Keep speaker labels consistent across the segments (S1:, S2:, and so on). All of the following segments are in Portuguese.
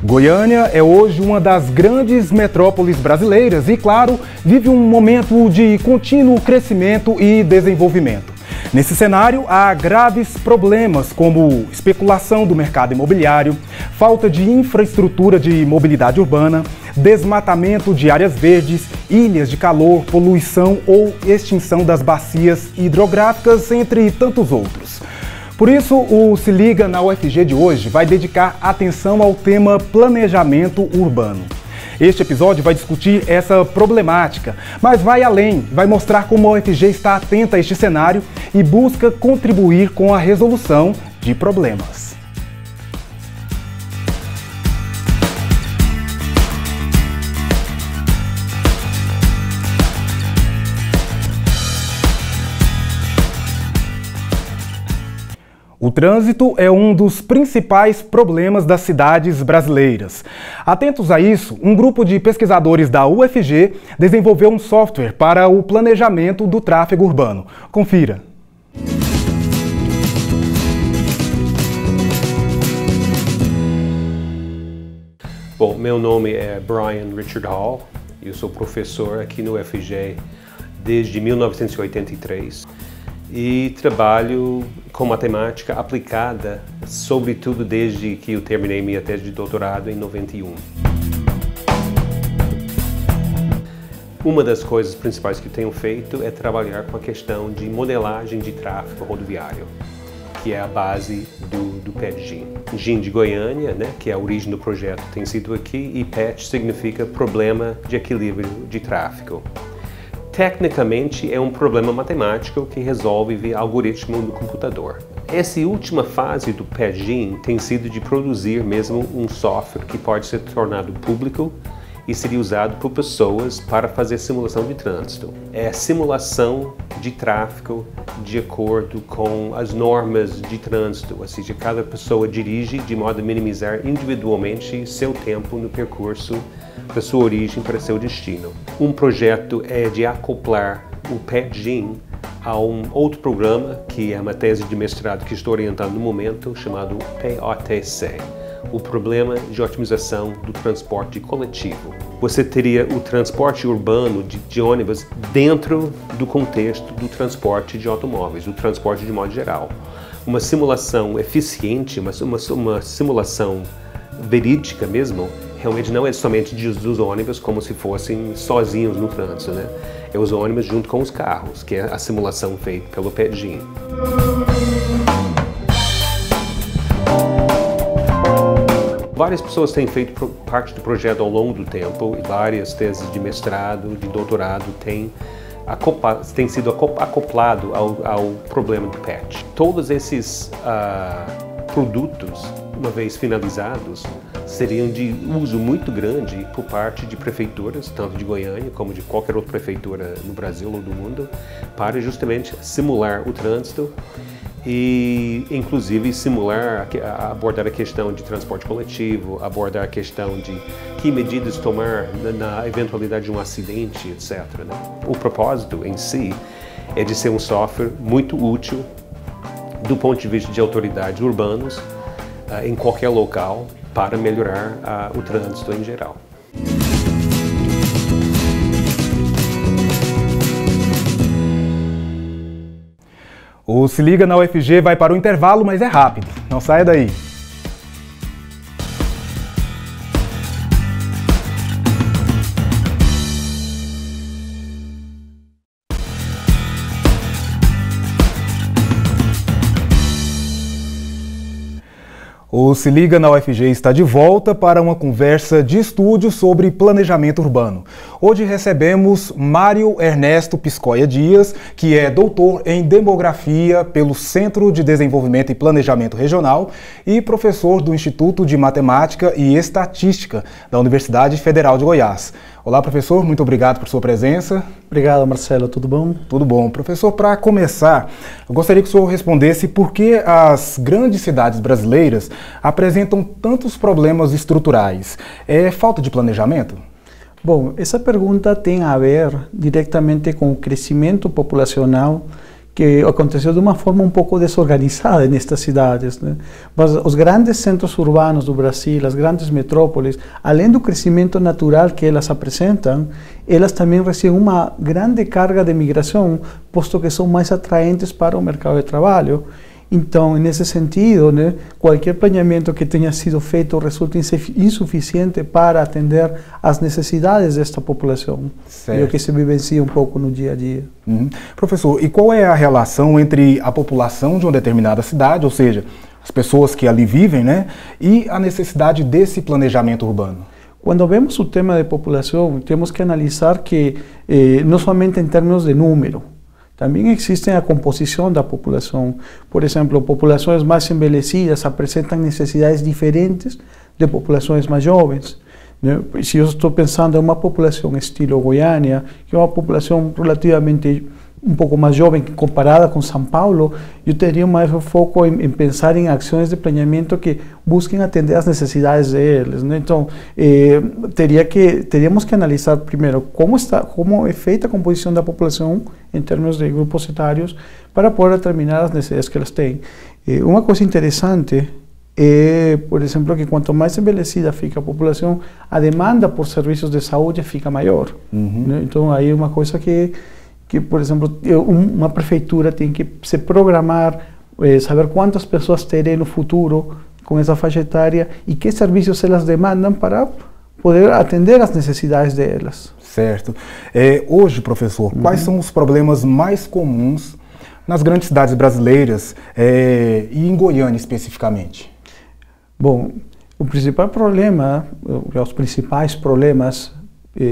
S1: Goiânia é hoje uma das grandes metrópoles brasileiras e, claro, vive um momento de contínuo crescimento e desenvolvimento. Nesse cenário, há graves problemas como especulação do mercado imobiliário, falta de infraestrutura de mobilidade urbana, desmatamento de áreas verdes, ilhas de calor, poluição ou extinção das bacias hidrográficas, entre tantos outros. Por isso, o Se Liga na UFG de hoje vai dedicar atenção ao tema planejamento urbano. Este episódio vai discutir essa problemática, mas vai além, vai mostrar como a UFG está atenta a este cenário e busca contribuir com a resolução de problemas. O trânsito é um dos principais problemas das cidades brasileiras. Atentos a isso, um grupo de pesquisadores da UFG desenvolveu um software para o planejamento do tráfego urbano. Confira.
S2: Bom, meu nome é Brian Richard Hall, eu sou professor aqui no UFG desde 1983 e trabalho com matemática aplicada, sobretudo desde que eu terminei minha tese de doutorado em 91. Uma das coisas principais que eu tenho feito é trabalhar com a questão de modelagem de tráfego rodoviário, que é a base do PET-GIN. GIN de Goiânia, né, que é a origem do projeto, tem sido aqui, e PET significa Problema de Equilíbrio de Tráfego. Tecnicamente, é um problema matemático que resolve via algoritmo no computador. Essa última fase do PET-GIN tem sido de produzir mesmo um software que pode ser tornado público e seria usado por pessoas para fazer simulação de trânsito. É simulação de tráfego de acordo com as normas de trânsito, ou seja, cada pessoa dirige de modo a minimizar individualmente seu tempo no percurso da sua origem para seu destino. Um projeto é de acoplar o PET-GIN a um outro programa, que é uma tese de mestrado que estou orientando no momento, chamado POTC, o Problema de Otimização do Transporte Coletivo. Você teria o transporte urbano de ônibus dentro do contexto do transporte de automóveis, do transporte de modo geral. Uma simulação eficiente, uma simulação verídica mesmo, realmente não é somente dos ônibus como se fossem sozinhos no trânsito, né? É os ônibus junto com os carros, que é a simulação feita pelo PET-GIN. Várias pessoas têm feito parte do projeto ao longo do tempo, e várias teses de mestrado, de doutorado têm sido acoplado ao problema do PET. Todos esses produtos, uma vez finalizados, seriam de uso muito grande por parte de prefeituras, tanto de Goiânia como de qualquer outra prefeitura no Brasil ou do mundo, para justamente simular o trânsito e, inclusive, abordar a questão de transporte coletivo, abordar a questão de que medidas tomar na eventualidade de um acidente, etc. Né? O propósito em si é de ser um software muito útil do ponto de vista de autoridades urbanas em qualquer local para melhorar o trânsito em geral.
S1: O Se Liga na UFG vai para o intervalo, mas é rápido. Não saia daí. O Se Liga na UFG está de volta para uma conversa de estúdio sobre planejamento urbano. Hoje recebemos Mário Ernesto Piscoia Dias, que é doutor em demografia pelo Centro de Desenvolvimento e Planejamento Regional e professor do Instituto de Matemática e Estatística da Universidade Federal de Goiás. Olá, professor, muito obrigado por sua presença.
S3: Obrigado, Marcelo. Tudo bom?
S1: Tudo bom. Professor, para começar, eu gostaria que o senhor respondesse por que as grandes cidades brasileiras apresentam tantos problemas estruturais. É falta de planejamento?
S3: Bom, essa pergunta tem a ver diretamente com o crescimento populacional que aconteceu de uma forma um pouco desorganizada nestas cidades, né? Mas os grandes centros urbanos do Brasil, as grandes metrópoles, além do crescimento natural que elas apresentam, elas também recebem uma grande carga de migração, posto que são mais atraentes para o mercado de trabalho. Então, nesse sentido, né, qualquer planeamento que tenha sido feito resulta insuficiente para atender às necessidades desta população. É o que se vivencia um pouco no dia a dia.
S1: Professor, e qual é a relação entre a população de uma determinada cidade, ou seja, as pessoas que ali vivem, né, e a necessidade desse planejamento urbano?
S3: Quando vemos o tema de população, temos que analisar que não somente em termos de número, também existe a composição da população. Por exemplo, populações mais envelhecidas apresentam necessidades diferentes de populações mais jovens, né? Se eu estou pensando em uma população estilo Goiânia, que é uma população relativamente um pouco mais jovem comparada com São Paulo, eu teria mais foco em pensar em ações de planeamento que busquem atender às necessidades deles, né? Então, teríamos que analisar primeiro como é feita a composição da população em termos de grupos etários para poder determinar as necessidades que elas têm. Uma coisa interessante é, por exemplo, que quanto mais envelhecida fica a população, a demanda por serviços de saúde fica maior, né? Então, aí é uma coisa que, por exemplo, uma prefeitura tem que se programar, saber quantas pessoas terem no futuro com essa faixa etária e que serviços elas demandam para poder atender às necessidades delas.
S1: Certo. Hoje, professor, quais são os problemas mais comuns nas grandes cidades brasileiras e em Goiânia especificamente?
S3: Bom, o principal problema, os principais problemas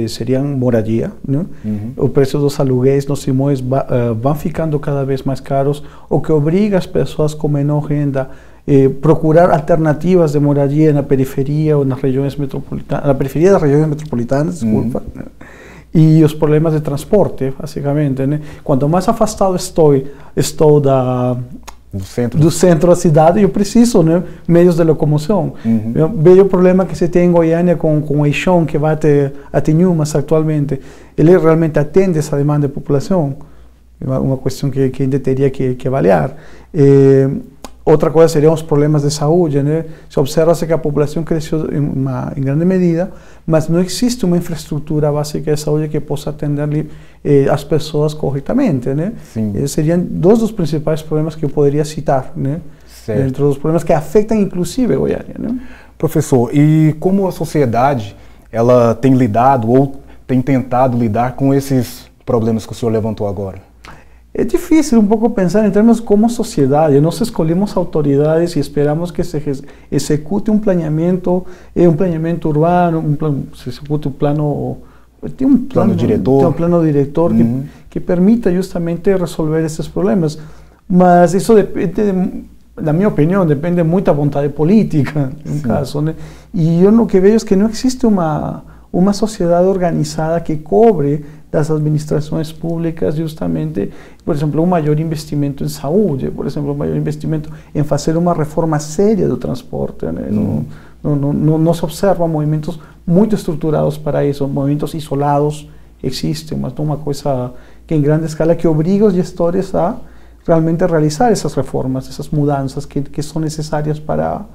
S3: seriam moradia, né? O preço dos aluguéis nos imóveis vão ficando cada vez mais caros, o que obriga as pessoas com menor renda procurar alternativas de moradia na periferia ou nas regiões metropolitanas, na periferia das regiões metropolitanas, desculpa, né? E os problemas de transporte, basicamente, né? Quanto mais afastado estou do centro da cidade, eu preciso, né, meios de locomoção. Eu vejo o problema que se tem em Goiânia com o eixão que vai até Nhumas atualmente. Ele realmente atende essa demanda de população? É uma questão que ainda teria que avaliar. Outra coisa seriam os problemas de saúde, né? Se observa-se que a população cresceu em grande medida, mas não existe uma infraestrutura básica de saúde que possa atender as pessoas corretamente, né? Seriam dois dos principais problemas que eu poderia citar, né? Dentro dos problemas que afetam inclusive a Goiânia, né?
S1: Professor, e como a sociedade ela tem lidado ou tem tentado lidar com esses problemas que o senhor levantou agora?
S3: É difícil um pouco pensar em termos como sociedade. Nós escolhemos autoridades e esperamos que se execute um planeamento urbano, se execute um plano, tem um plano diretor, tem um plano diretor que permita justamente resolver esses problemas. Mas isso depende, na minha opinião, depende muito da vontade política, no caso, né? E eu o que vejo é que não existe uma sociedade organizada que cobre das administrações públicas justamente, por exemplo, um maior investimento em saúde, por exemplo, um maior investimento em fazer uma reforma séria do transporte, né? Não se observa movimentos muito estruturados para isso, movimentos isolados existem, mas não uma coisa que em grande escala que obriga os gestores a realmente realizar essas reformas, essas mudanças que são necessárias para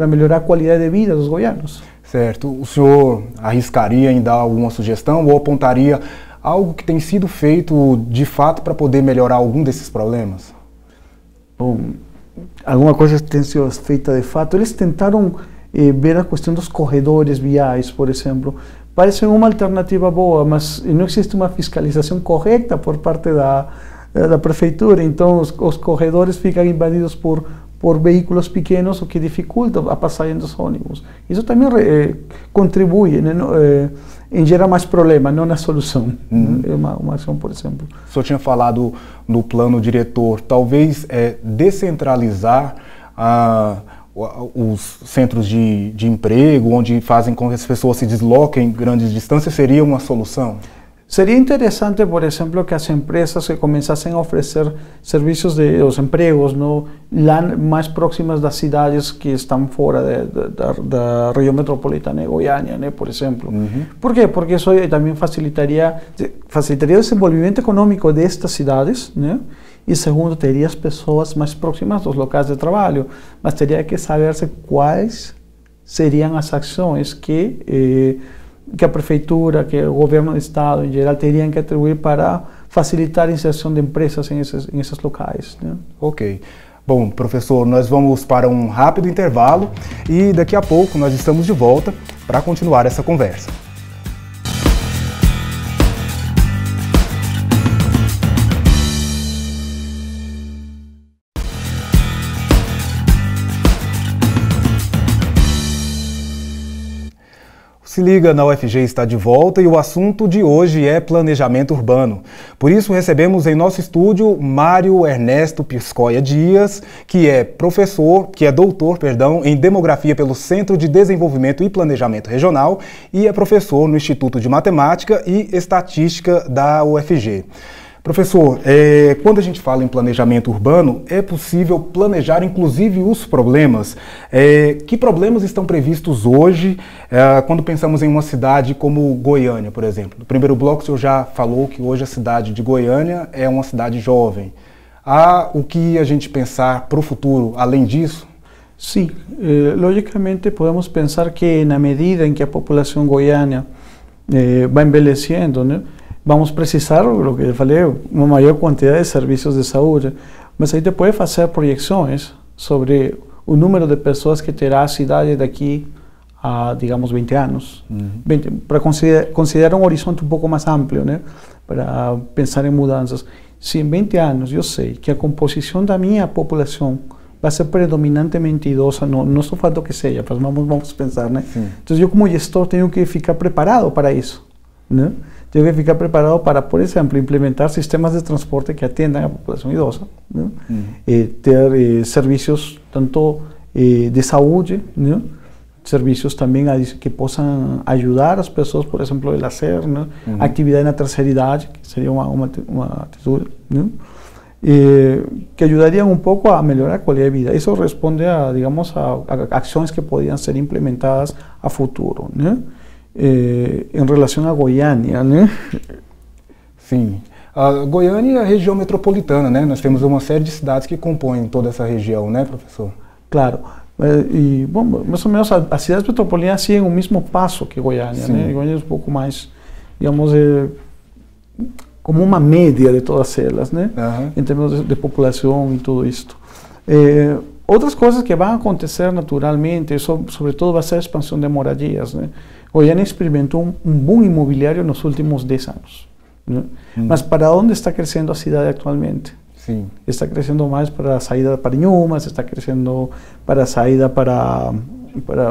S3: melhorar a qualidade de vida dos goianos.
S1: Certo. O senhor arriscaria em dar alguma sugestão ou apontaria algo que tem sido feito de fato para poder melhorar algum desses problemas?
S3: Bom, alguma coisa que tem sido feita de fato. Eles tentaram ver a questão dos corredores viais, por exemplo. Parece uma alternativa boa, mas não existe uma fiscalização correta por parte da prefeitura. Então, os corredores ficam invadidos por veículos pequenos, o que dificulta a passagem dos ônibus. Isso também contribui, né, em gerar mais problema, não na solução. É uma ação, por exemplo.
S1: O senhor tinha falado no plano diretor, talvez descentralizar os centros de emprego, onde fazem com que as pessoas se desloquem grandes distâncias, seria uma solução?
S3: Seria interessante, por exemplo, que as empresas que começassem a oferecer serviços os empregos, no, lá mais próximas das cidades que estão fora da região metropolitana de Goiânia, né, por exemplo. ¿Por quê? Porque isso também facilitaria o desenvolvimento econômico destas cidades, né, e segundo, teria as pessoas mais próximas dos locais de trabalho, mas teria que saber-se quais seriam as ações que a prefeitura, que o governo do estado em geral teriam que atribuir para facilitar a inserção de empresas em esses locais, né?
S1: Ok. Bom, professor, nós vamos para um rápido intervalo e daqui a pouco nós estamos de volta para continuar essa conversa. Se liga, na UFG está de volta e o assunto de hoje é planejamento urbano. Por isso recebemos em nosso estúdio Mário Ernesto Piscoia Dias, que é doutor em Demografia pelo Centro de Desenvolvimento e Planejamento Regional e é professor no Instituto de Matemática e Estatística da UFG. Professor, quando a gente fala em planejamento urbano, é possível planejar inclusive os problemas. Que problemas estão previstos hoje quando pensamos em uma cidade como Goiânia, por exemplo? No primeiro bloco o senhor já falou que hoje a cidade de Goiânia é uma cidade jovem. Há o que a gente pensar para o futuro além disso?
S3: Sim, logicamente podemos pensar que na medida em que a população goiana vai envelhecendo, né, vamos precisar, o que eu falei, uma maior quantidade de serviços de saúde, mas aí te pode fazer projeções sobre o número de pessoas que terá a cidade daqui a, digamos, 20 anos. Para considerar um horizonte um pouco mais amplo, né? Para pensar em mudanças. Se em 20 anos eu sei que a composição da minha população vai ser predominantemente idosa, não estou falando que seja, mas vamos pensar, né? Sim. Então eu como gestor tenho que ficar preparado para isso, né? Tenho que ficar preparado para, por exemplo, implementar sistemas de transporte que atendam a população idosa, né? Ter serviços tanto de saúde, né? Serviços também que possam ajudar as pessoas, por exemplo, de lazer, né? Atividade na terceira idade, que seria uma atitude, né? Que ajudariam um pouco a melhorar a qualidade de vida. Isso responde a, digamos, a ações que poderiam ser implementadas a futuro, né? Em relação a Goiânia, né?
S1: Sim. A Goiânia é a região metropolitana, né? Nós temos uma série de cidades que compõem toda essa região, né, professor?
S3: Claro. E, bom, mais ou menos, as cidades metropolitanas seguem o mesmo passo que Goiânia, né? Goiânia é um pouco mais, digamos, como uma média de todas elas, né? Em termos de população e tudo isso. Outras coisas que vão acontecer naturalmente, sobretudo vai ser a expansão de moradias, né? Goiânia experimentou um boom imobiliário nos últimos 10 anos, né? Mas para onde está crescendo a cidade atualmente?
S1: Sim.
S3: Está crescendo mais para a saída para Inhumas, está crescendo para a saída para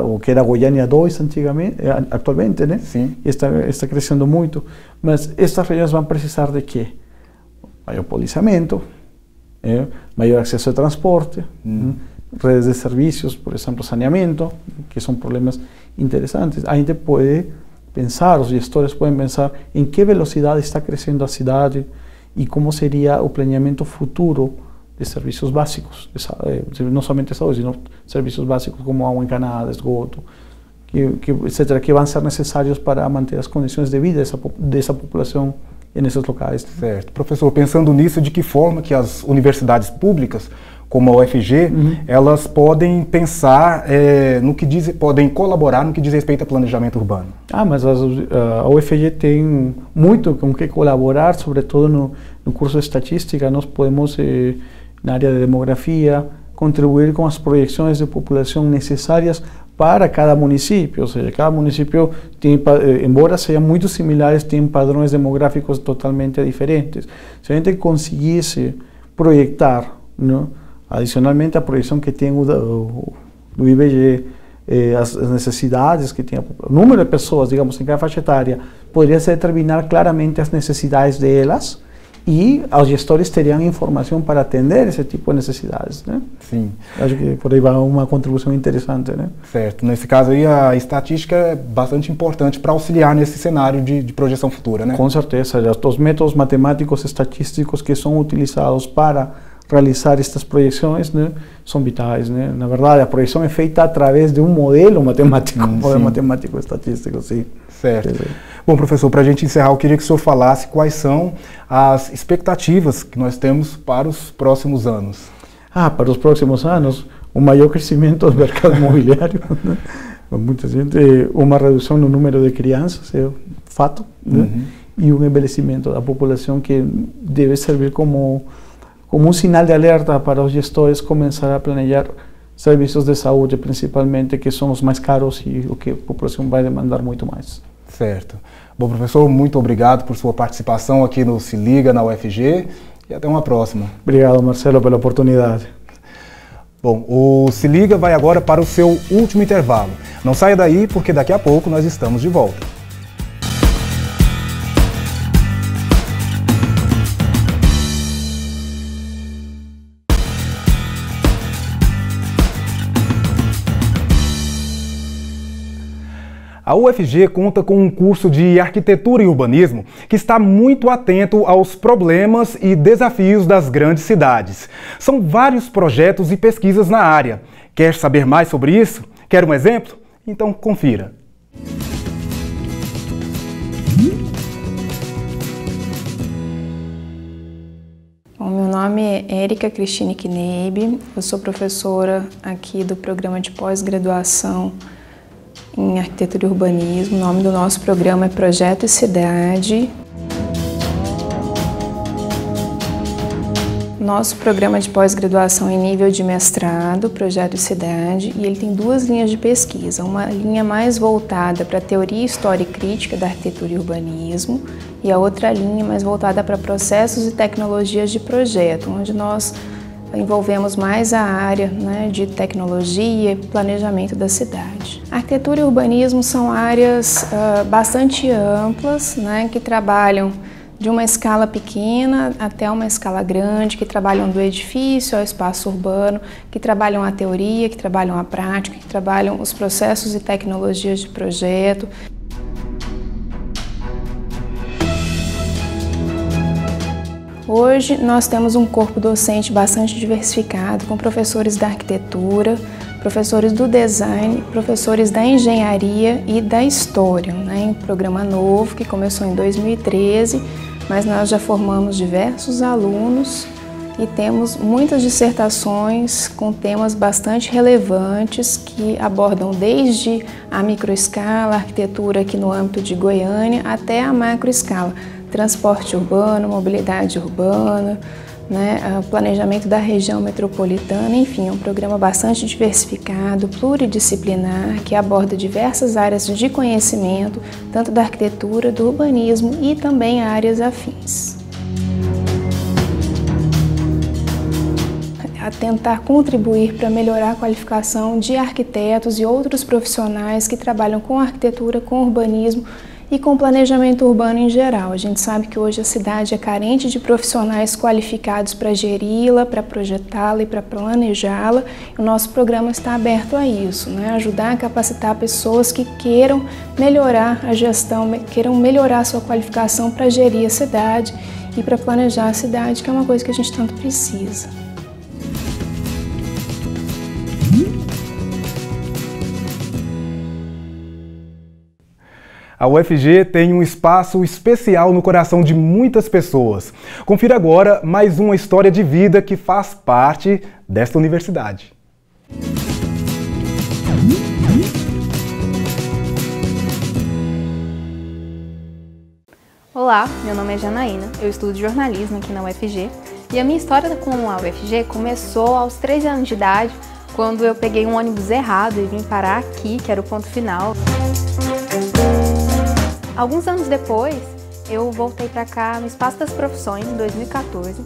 S3: o que era Goiânia 2 atualmente, né? Sim. Está crescendo muito, mas estas regiões vão precisar de quê? Maior policiamento, maior acesso a transporte, redes de serviços, por exemplo, saneamento, que são problemas interessantes. A gente pode pensar, os gestores podem pensar em que velocidade está crescendo a cidade e como seria o planeamento futuro de serviços básicos, não somente saúde, sino serviços básicos como água encanada, esgoto, etc., que vão ser necessários para manter as condições de vida dessa população nesses locais.
S1: Certo. Professor, pensando nisso, de que forma que as universidades públicas, como a UFG, elas podem pensar podem colaborar no que diz respeito a planejamento urbano?
S3: Mas a UFG tem muito com que colaborar, sobretudo no curso de estatística. Nós podemos, na área de demografia, contribuir com as projeções de população necessárias para cada município, ou seja, cada município tem, embora sejam muito similares, tem padrões demográficos totalmente diferentes. Se a gente conseguisse projetar, né, adicionalmente a projeção que tem do IBGE, as necessidades que tem, o número de pessoas, digamos, em cada faixa etária, poderia se determinar claramente as necessidades delas e os gestores teriam informação para atender esse tipo de necessidades, né? Sim. Acho que por aí vai uma contribuição interessante, né?
S1: Certo. Nesse caso aí, a estatística é bastante importante para auxiliar nesse cenário de projeção futura, né?
S3: Com certeza. Os métodos matemáticos estatísticos que são utilizados para realizar estas projeções, né, são vitais, né? Na verdade, a projeção é feita através de um modelo matemático, modelo matemático estatístico, sim.
S1: Certo. Bom, professor, para a gente encerrar, eu queria que o senhor falasse quais são as expectativas que nós temos para os próximos anos.
S3: Para os próximos anos, o maior crescimento do mercado imobiliário, né? Muita gente, uma redução no número de crianças, é fato, né? E um envelhecimento da população que deve servir como um sinal de alerta para os gestores começar a planejar serviços de saúde, principalmente, que são os mais caros e o que a população vai demandar muito mais.
S1: Certo. Bom, professor, muito obrigado por sua participação aqui no Se Liga na UFG e até uma próxima.
S3: Obrigado, Marcelo, pela oportunidade.
S1: Bom, o Se Liga vai agora para o seu último intervalo. Não saia daí, porque daqui a pouco nós estamos de volta. A UFG conta com um curso de Arquitetura e Urbanismo que está muito atento aos problemas e desafios das grandes cidades. São vários projetos e pesquisas na área. Quer saber mais sobre isso? Quer um exemplo? Então confira.
S4: Bom, meu nome é Érica Cristine Kneib, eu sou professora aqui do programa de pós-graduação em Arquitetura e Urbanismo. O nome do nosso programa é Projeto e Cidade. Nosso programa de pós-graduação em nível de mestrado, Projeto e Cidade, e ele tem duas linhas de pesquisa. Uma linha mais voltada para a teoria, história e crítica da arquitetura e urbanismo, e a outra linha mais voltada para processos e tecnologias de projeto, onde nós envolvemos mais a área, né, de tecnologia e planejamento da cidade. Arquitetura e urbanismo são áreas bastante amplas, né, que trabalham de uma escala pequena até uma escala grande, que trabalham do edifício ao espaço urbano, que trabalham a teoria, que trabalham a prática, que trabalham os processos e tecnologias de projeto. Hoje nós temos um corpo docente bastante diversificado, com professores da arquitetura, professores do design, professores da engenharia e da história, né? Um programa novo que começou em 2013, mas nós já formamos diversos alunos e temos muitas dissertações com temas bastante relevantes que abordam desde a microescala, arquitetura aqui no âmbito de Goiânia, até a macroescala. Transporte urbano, mobilidade urbana, né, planejamento da região metropolitana, enfim, é um programa bastante diversificado, pluridisciplinar, que aborda diversas áreas de conhecimento, tanto da arquitetura, do urbanismo e também áreas afins. A tentar contribuir para melhorar a qualificação de arquitetos e outros profissionais que trabalham com arquitetura, com urbanismo, e com planejamento urbano em geral. A gente sabe que hoje a cidade é carente de profissionais qualificados para geri-la, para projetá-la e para planejá-la. O nosso programa está aberto a isso, né? Ajudar a capacitar pessoas que queiram melhorar a gestão, queiram melhorar a sua qualificação para gerir a cidade e para planejar a cidade, que é uma coisa que a gente tanto precisa.
S1: A UFG tem um espaço especial no coração de muitas pessoas. Confira agora mais uma história de vida que faz parte desta universidade.
S5: Olá, meu nome é Janaína, eu estudo jornalismo aqui na UFG e a minha história com a UFG começou aos 13 anos de idade, quando eu peguei um ônibus errado e vim parar aqui, que era o ponto final. Alguns anos depois, eu voltei para cá no Espaço das Profissões, em 2014,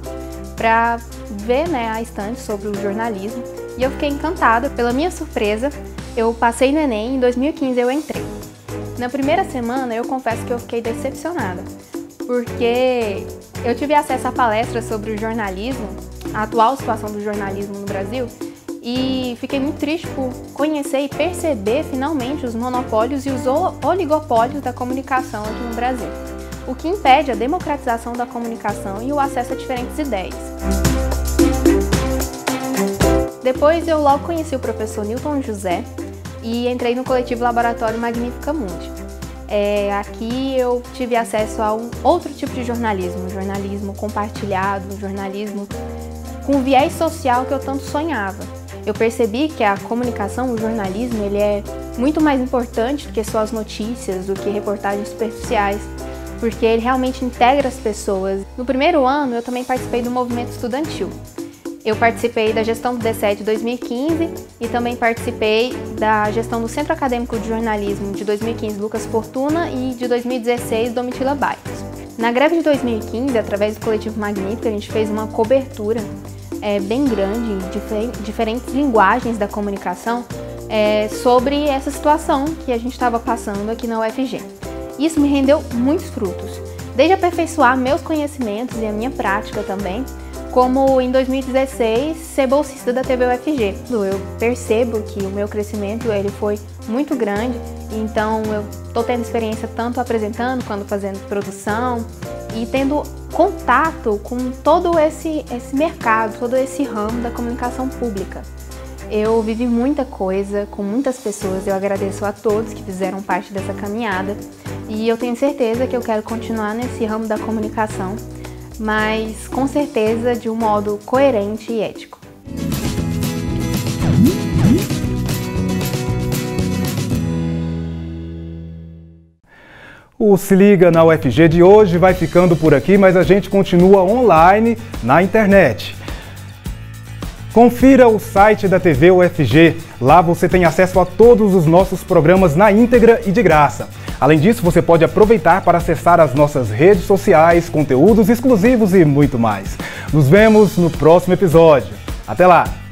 S5: para ver, né, a estante sobre o jornalismo, e eu fiquei encantada. Pela minha surpresa, eu passei no Enem e em 2015 eu entrei. Na primeira semana, eu confesso que eu fiquei decepcionada, porque eu tive acesso a palestras sobre o jornalismo, a atual situação do jornalismo no Brasil, e fiquei muito triste por conhecer e perceber finalmente os monopólios e os oligopólios da comunicação aqui no Brasil, o que impede a democratização da comunicação e o acesso a diferentes ideias. Depois eu logo conheci o professor Newton José e entrei no coletivo Laboratório Magnifica Mundi. Aqui eu tive acesso a um outro tipo de jornalismo, jornalismo compartilhado, jornalismo com viés social que eu tanto sonhava. Eu percebi que a comunicação, o jornalismo, ele é muito mais importante do que só as notícias, do que reportagens superficiais, porque ele realmente integra as pessoas. No primeiro ano, eu também participei do movimento estudantil. Eu participei da gestão do D7 de 2015 e também participei da gestão do Centro Acadêmico de Jornalismo de 2015, Lucas Fortuna, e de 2016, Domitila Baitos. Na greve de 2015, através do Coletivo Magnífico, a gente fez uma cobertura bem grande, diferentes linguagens da comunicação, sobre essa situação que a gente estava passando aqui na UFG. Isso me rendeu muitos frutos, desde aperfeiçoar meus conhecimentos e a minha prática também, como em 2016 ser bolsista da TV UFG. Eu percebo que o meu crescimento ele foi muito grande, então eu estou tendo experiência tanto apresentando quanto fazendo produção e tendo contato com todo esse mercado, todo esse ramo da comunicação pública. Eu vivi muita coisa com muitas pessoas, eu agradeço a todos que fizeram parte dessa caminhada e eu tenho certeza que eu quero continuar nesse ramo da comunicação, mas com certeza de um modo coerente e ético.
S1: O Se Liga na UFG de hoje vai ficando por aqui, mas a gente continua online na internet. Confira o site da TV UFG, lá você tem acesso a todos os nossos programas na íntegra e de graça. Além disso, você pode aproveitar para acessar as nossas redes sociais, conteúdos exclusivos e muito mais. Nos vemos no próximo episódio. Até lá!